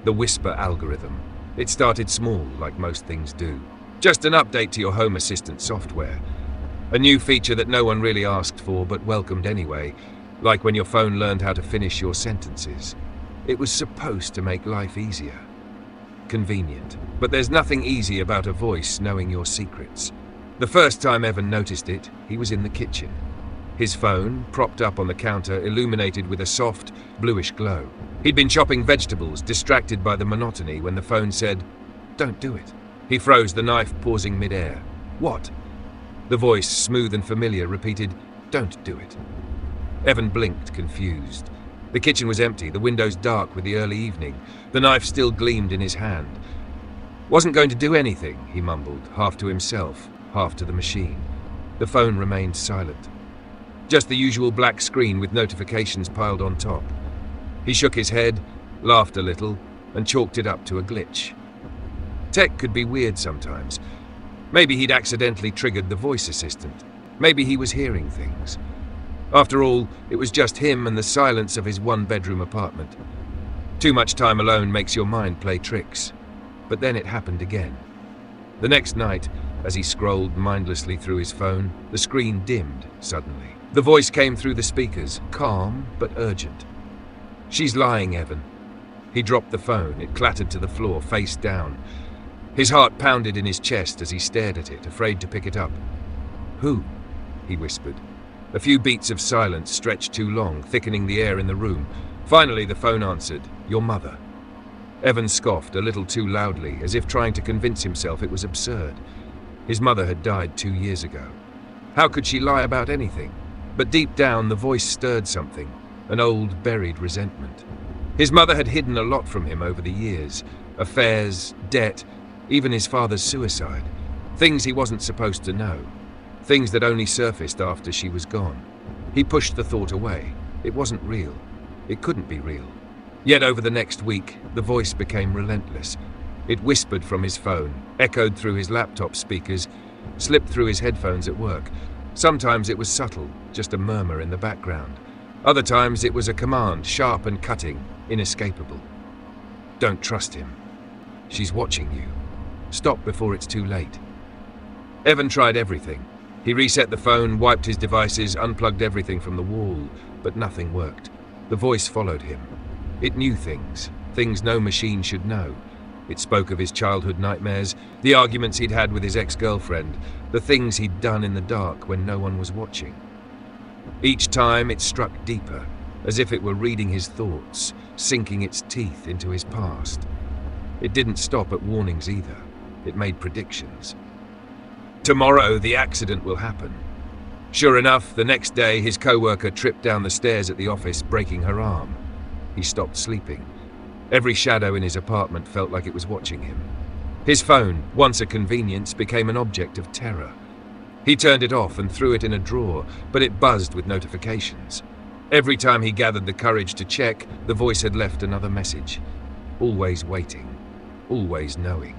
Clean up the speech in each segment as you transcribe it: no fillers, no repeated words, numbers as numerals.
The Whisper algorithm. It started small, like most things do. Just an update to your Home Assistant software. A new feature that no one really asked for but welcomed anyway, like when your phone learned how to finish your sentences. It was supposed to make life easier. Convenient. But there's nothing easy about a voice knowing your secrets. The first time Evan noticed it, he was in the kitchen. His phone, propped up on the counter, illuminated with a soft, bluish glow. He'd been chopping vegetables, distracted by the monotony, when the phone said, "Don't do it." He froze, the knife pausing mid-air. "What?" The voice, smooth and familiar, repeated, "Don't do it." Evan blinked, confused. The kitchen was empty, the windows dark with the early evening. The knife still gleamed in his hand. "Wasn't going to do anything," he mumbled, half to himself, half to the machine. The phone remained silent. Just the usual black screen with notifications piled on top. He shook his head, laughed a little, and chalked it up to a glitch. Tech could be weird sometimes. Maybe he'd accidentally triggered the voice assistant. Maybe he was hearing things. After all, it was just him and the silence of his one-bedroom apartment. Too much time alone makes your mind play tricks. But then it happened again. The next night, as he scrolled mindlessly through his phone, the screen dimmed suddenly. The voice came through the speakers, calm but urgent. "She's lying, Evan." He dropped the phone. It clattered to the floor, face down. His heart pounded in his chest as he stared at it, afraid to pick it up. "Who?" he whispered. A few beats of silence stretched too long, thickening the air in the room. Finally, the phone answered, "Your mother." Evan scoffed, a little too loudly, as if trying to convince himself it was absurd. His mother had died 2 years ago. How could she lie about anything? But deep down, the voice stirred something, an old, buried resentment. His mother had hidden a lot from him over the years. Affairs, debt, even his father's suicide. Things he wasn't supposed to know. Things that only surfaced after she was gone. He pushed the thought away. It wasn't real. It couldn't be real. Yet over the next week, the voice became relentless. It whispered from his phone, echoed through his laptop speakers, slipped through his headphones at work. Sometimes it was subtle, just a murmur in the background. Other times it was a command, sharp and cutting, inescapable. "Don't trust him. She's watching you. Stop before it's too late." Evan tried everything. He reset the phone, wiped his devices, unplugged everything from the wall, but nothing worked. The voice followed him. It knew things no machine should know. It spoke of his childhood nightmares, the arguments he'd had with his ex-girlfriend, the things he'd done in the dark when no one was watching. Each time it struck deeper, as if it were reading his thoughts, sinking its teeth into his past. It didn't stop at warnings either. It made predictions. Tomorrow the accident will happen. Sure enough, the next day his co-worker tripped down the stairs at the office, breaking her arm. He stopped sleeping. Every shadow in his apartment felt like it was watching him. His phone, once a convenience, became an object of terror. He turned it off and threw it in a drawer, but it buzzed with notifications. Every time he gathered the courage to check, the voice had left another message. Always waiting. Always knowing.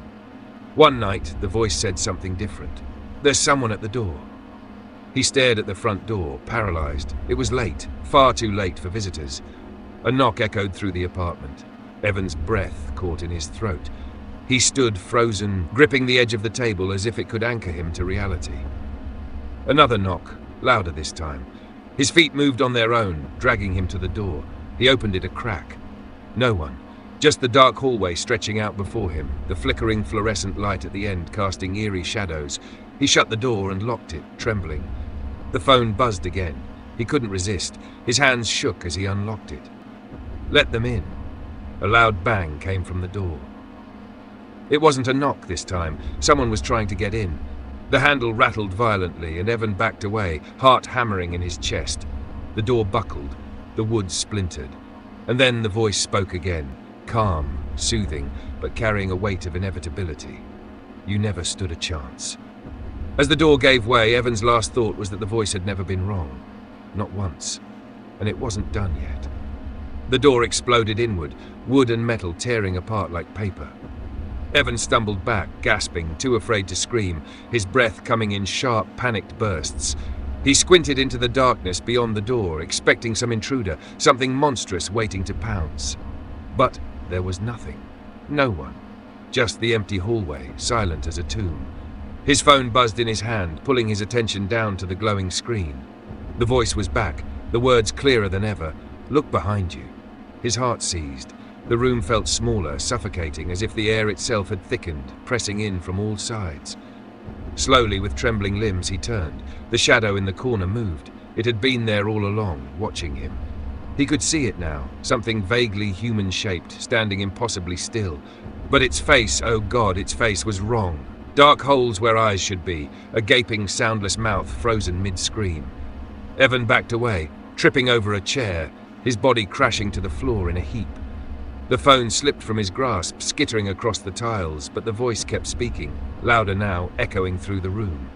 One night, the voice said something different. "There's someone at the door." He stared at the front door, paralyzed. It was late, far too late for visitors. A knock echoed through the apartment. Evan's breath caught in his throat. He stood frozen, gripping the edge of the table as if it could anchor him to reality. Another knock, louder this time. His feet moved on their own, dragging him to the door. He opened it a crack. No one. Just the dark hallway stretching out before him, the flickering fluorescent light at the end casting eerie shadows. He shut the door and locked it, trembling. The phone buzzed again. He couldn't resist. His hands shook as he unlocked it. Let them in. A loud bang came from the door. It wasn't a knock this time. Someone was trying to get in. The handle rattled violently, and Evan backed away, heart hammering in his chest. The door buckled. The wood splintered. And then the voice spoke again, calm, soothing, but carrying a weight of inevitability. "You never stood a chance." As the door gave way, Evan's last thought was that the voice had never been wrong. Not once. And it wasn't done yet. The door exploded inward, wood and metal tearing apart like paper. Evan stumbled back, gasping, too afraid to scream, his breath coming in sharp, panicked bursts. He squinted into the darkness beyond the door, expecting some intruder, something monstrous waiting to pounce. But there was nothing. No one. Just the empty hallway, silent as a tomb. His phone buzzed in his hand, pulling his attention down to the glowing screen. The voice was back, the words clearer than ever. "Look behind you." His heart seized. The room felt smaller, suffocating, as if the air itself had thickened, pressing in from all sides. Slowly, with trembling limbs, he turned. The shadow in the corner moved. It had been there all along, watching him. He could see it now, something vaguely human-shaped, standing impossibly still. But its face, oh God, its face was wrong. Dark holes where eyes should be, a gaping, soundless mouth frozen mid-scream. Evan backed away, tripping over a chair, his body crashing to the floor in a heap. The phone slipped from his grasp, skittering across the tiles, but the voice kept speaking, louder now, echoing through the room.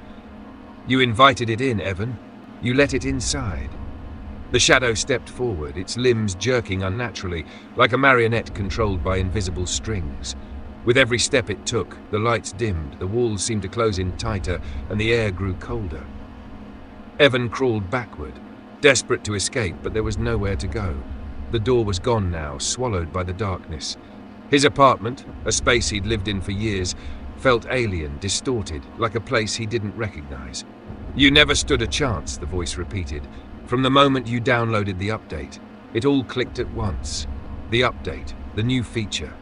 "You invited it in, Evan. You let it inside." The shadow stepped forward, its limbs jerking unnaturally, like a marionette controlled by invisible strings. With every step it took, the lights dimmed, the walls seemed to close in tighter, and the air grew colder. Evan crawled backward, desperate to escape, but there was nowhere to go. The door was gone now, swallowed by the darkness. His apartment, a space he'd lived in for years, felt alien, distorted, like a place he didn't recognize. "You never stood a chance," the voice repeated. "From the moment you downloaded the update, it all clicked at once. The update, the new feature.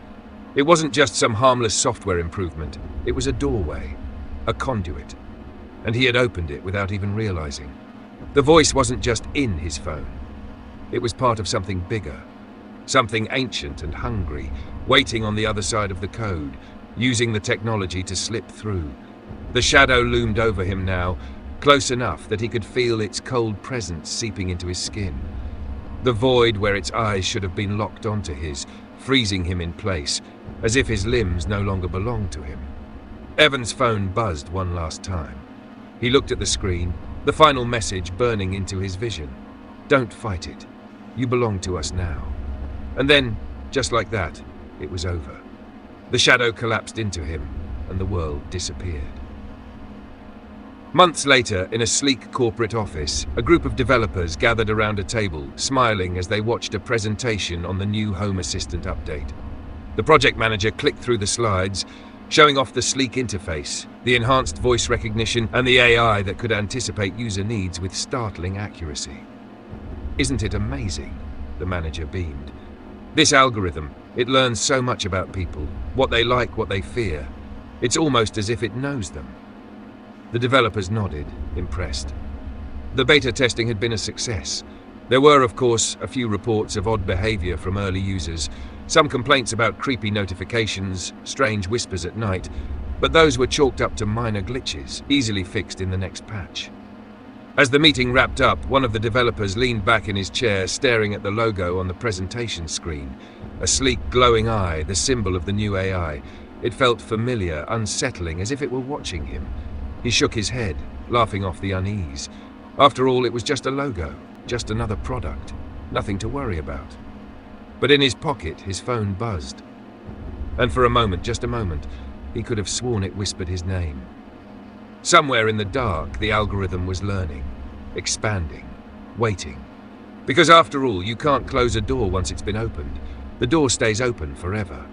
It wasn't just some harmless software improvement. It was a doorway, a conduit. And he had opened it without even realizing. The voice wasn't just in his phone. It was part of something bigger, something ancient and hungry, waiting on the other side of the code, using the technology to slip through. The shadow loomed over him now, close enough that he could feel its cold presence seeping into his skin. The void where its eyes should have been locked onto his, freezing him in place, as if his limbs no longer belonged to him. Evan's phone buzzed one last time. He looked at the screen, the final message burning into his vision. "Don't fight it. You belong to us now." And then, just like that, it was over. The shadow collapsed into him, and the world disappeared. Months later, in a sleek corporate office, a group of developers gathered around a table, smiling as they watched a presentation on the new Home Assistant update. The project manager clicked through the slides, showing off the sleek interface, the enhanced voice recognition, and the AI that could anticipate user needs with startling accuracy. "Isn't it amazing?" the manager beamed. "This algorithm, it learns so much about people, what they like, what they fear. It's almost as if it knows them." The developers nodded, impressed. The beta testing had been a success. There were, of course, a few reports of odd behavior from early users, some complaints about creepy notifications, strange whispers at night, but those were chalked up to minor glitches, easily fixed in the next patch. As the meeting wrapped up, one of the developers leaned back in his chair, staring at the logo on the presentation screen. A sleek, glowing eye, the symbol of the new AI. It felt familiar, unsettling, as if it were watching him. He shook his head, laughing off the unease. After all, it was just a logo, just another product, nothing to worry about. But in his pocket, his phone buzzed. And for a moment, just a moment, he could have sworn it whispered his name. Somewhere in the dark, the algorithm was learning, expanding, waiting. Because after all, you can't close a door once it's been opened. The door stays open forever.